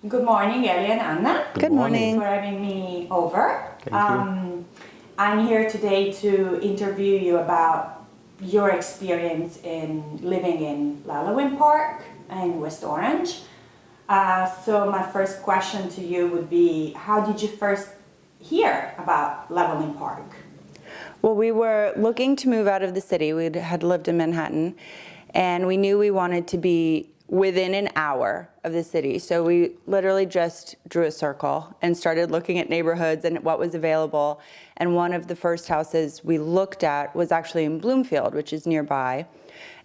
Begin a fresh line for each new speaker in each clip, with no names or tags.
Good morning, Ellie and Anna.
Good morning.
Thanks for having me over.
Thank you.
I'm here today to interview you about your experience in living in Llewellyn Park in West Orange. So my first question to you would be, how did you first hear about Llewellyn Park?
Well, we were looking to move out of the city. We had lived in Manhattan, and we knew we wanted to be within an hour of the city. So we literally just drew a circle and started looking at neighborhoods and what was available. And one of the first houses we looked at was actually in Bloomfield, which is nearby.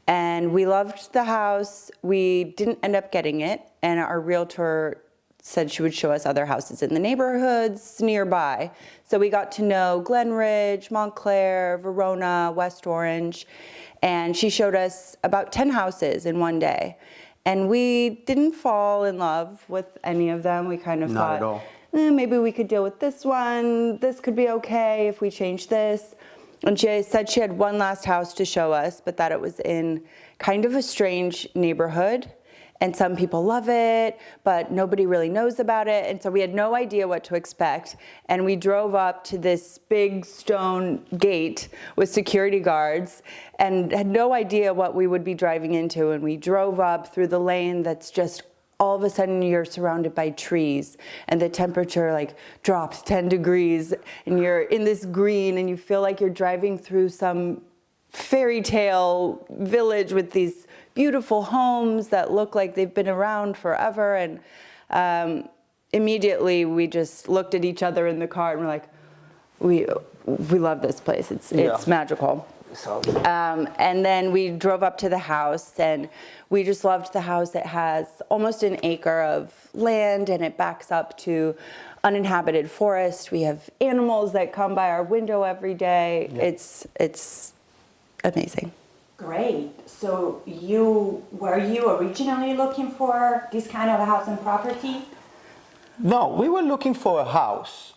And we loved the house. We didn't end up getting it, and our realtor said she would show us other houses in the neighborhoods nearby. So we got to know Glenridge, Montclair, Verona, West Orange, and she showed us about 10 houses in one day. And we didn't fall in love with any of them. We kind of
Not
thought,
at all.
Maybe we could deal with this one. This could be okay if we change this. And she said she had one last house to show us, but that it was in kind of a strange neighborhood. And some people love it, but nobody really knows about it. And so we had no idea what to expect. And we drove up to this big stone gate with security guards and had no idea what we would be driving into. And we drove up through the lane that's just all of a sudden you're surrounded by trees and the temperature like drops 10 degrees and you're in this green and you feel like you're driving through some fairy tale village with these beautiful homes that look like they've been around forever. And immediately we just looked at each other in the car and we're like, we love this place. It's magical.
So,
And then we drove up to the house and we just loved the house. It has almost an acre of land and it backs up to uninhabited forest. We have animals that come by our window every day.
Yeah.
It's amazing.
Great. So were you originally looking for this kind of a house and property?
no, we were looking for a house,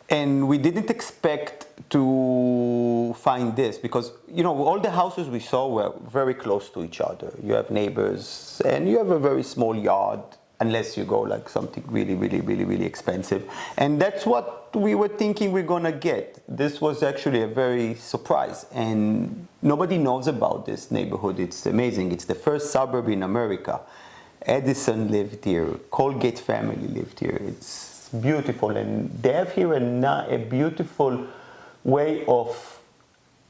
and we didn't expect to find this because all the houses we saw were very close to each other. You have neighbors, and you have a very small yard, unless you go like something really, really, really, really expensive. And that's what we were thinking we're gonna get. This was actually a very surprise, and nobody knows about this neighborhood. It's amazing. It's the first suburb in America. Edison lived here. Colgate family lived here. It's beautiful, and they have here a beautiful way of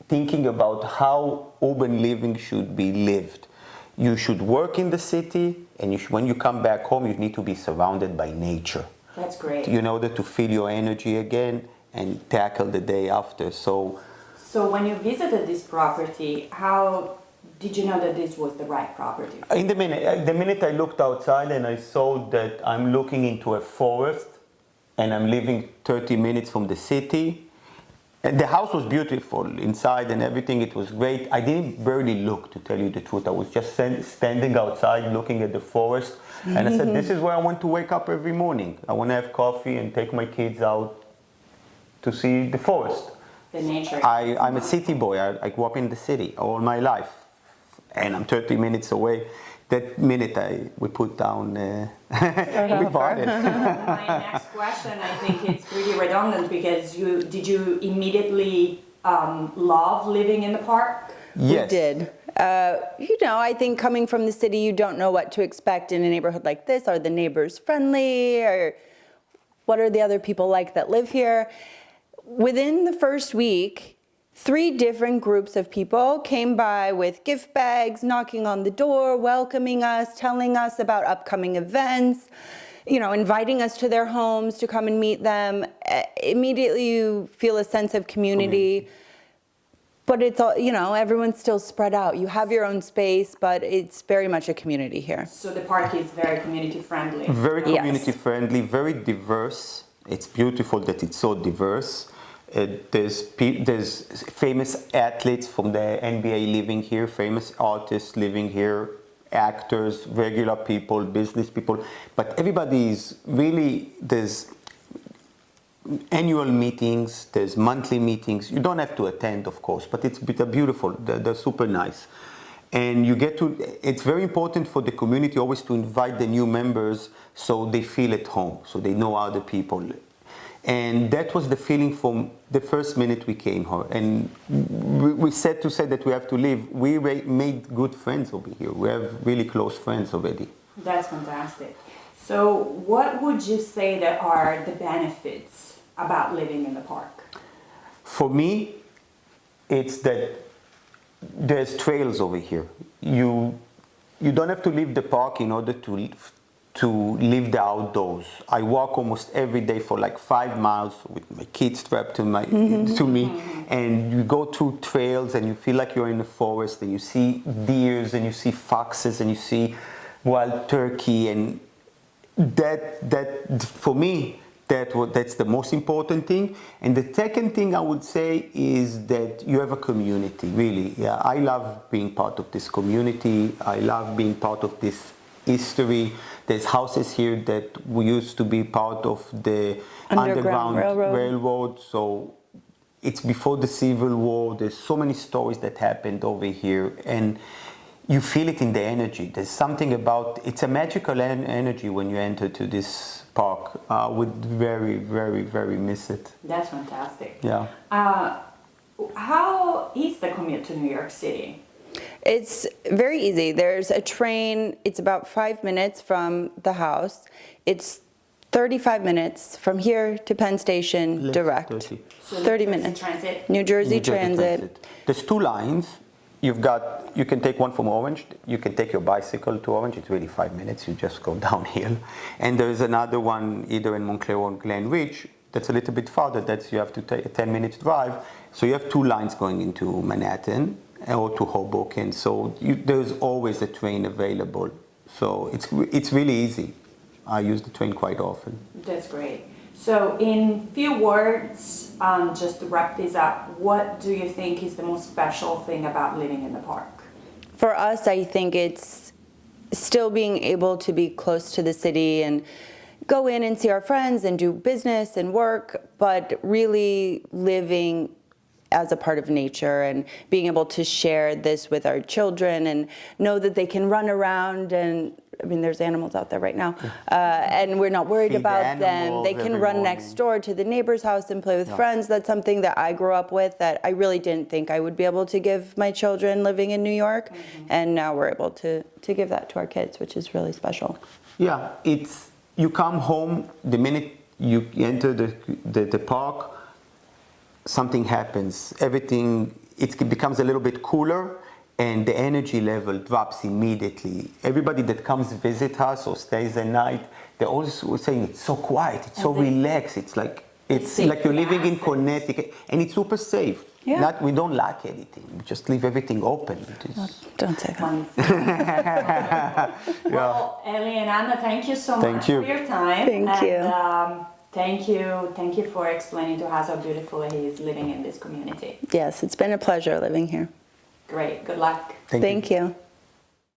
thinking about how urban living should be lived. You should work in the city, and when you come back home, you need to be surrounded by nature.
That's great.
In order to feel your energy again and tackle the day after. So
So when you visited this property, how did you know that this was the right property?
the minute I looked outside and I saw that I'm looking into a forest and I'm living 30 minutes from the city, and the house was beautiful inside and everything. It was great. I didn't barely look, to tell you the truth. I was just standing outside looking at the forest. And I said, this is where I want to wake up every morning. I want to have coffee and take my kids out to see the forest.
The nature.
I'm a city boy. I grew up in the city all my life. And I'm 30 minutes away. That minute we put down, we bought it.
My next question, I think it's pretty redundant because did you immediately love living in the park?
Yes.
We did. I think coming from the city, you don't know what to expect in a neighborhood like this. Are the neighbors friendly? Or what are the other people like that live here? Within the first week, 3 different groups of people came by with gift bags, knocking on the door, welcoming us, telling us about upcoming events, inviting us to their homes to come and meet them. Immediately you feel a sense of community. But it's all, everyone's still spread out. You have your own space, but it's very much a community here.
So the park is very community friendly.
Very
Yes.
community friendly, very diverse. It's beautiful that it's so diverse. There's famous athletes from the NBA living here, famous artists living here, actors, regular people, business people. But everybody is really, there's annual meetings, there's monthly meetings. You don't have to attend, of course, but they're beautiful. They're super nice. And you get to, it's very important for the community always to invite the new members so they feel at home, so they know other people. And that was the feeling from the first minute we came here. And we said to say that we have to leave. We made good friends over here. We have really close friends already.
That's fantastic. So what would you say that are the benefits about living in the park?
For me, it's that there's trails over here. You don't have to leave the park in order to live the outdoors. I walk almost every day for like 5 miles with my kids strapped to me, and you go through trails and you feel like you're in the forest, and you see deers and you see foxes and you see wild turkey, and that for me, that's the most important thing. And the second thing I would say is that you have a community, really. Yeah, I love being part of this community. I love being part of this history. There's houses here that we used to be part of the Underground Railroad. So it's before the Civil War. There's so many stories that happened over here, and you feel it in the energy. There's something about, it's a magical energy when you enter to this park. I would very, very, very miss it.
That's fantastic.
Yeah.
How is the commute to New York City?
It's very easy. There's a train. It's about 5 minutes from the house. It's 35 minutes from here to Penn Station direct. 30,
So
30
New Jersey
minutes.
Transit?
New Jersey Transit.
There's 2 lines. You can take one from Orange. You can take your bicycle to Orange. It's really 5 minutes. You just go downhill. And there's another one either in Montclair or Glen Ridge that's a little bit farther. That's you have to take a 10-minute drive. So you have 2 lines going into Manhattan or to Hoboken. So there's always a train available. So it's really easy. I use the train quite often.
That's great. So in few words, just to wrap this up, what do you think is the most special thing about living in the park?
For us, I think it's still being able to be close to the city and go in and see our friends and do business and work, but really living as a part of nature and being able to share this with our children and know that they can run around and, I mean, there's animals out there right now, and we're not worried about them. They can run next door to the neighbor's house and play with friends. That's something that I grew up with that I really didn't think I would be able to give my children living in New York, and now we're able to give that to our kids, which is really special.
Yeah, you come home, the minute you enter the park, something happens. Everything, it becomes a little bit cooler, and the energy level drops immediately. Everybody that comes visit us or stays a night, they're always saying it's so quiet, it's so relaxed. It's like you're living in Connecticut, and it's super safe.
Yeah.
We don't lack anything. We just leave everything open.
Don't say that.
Well, Ellie and Anna, thank you so much for your time.
Thank you.
Thank you for explaining to us how beautiful it is living in this community.
Yes, it's been a pleasure living here.
Great. Good luck.
Thank you.
Thank you.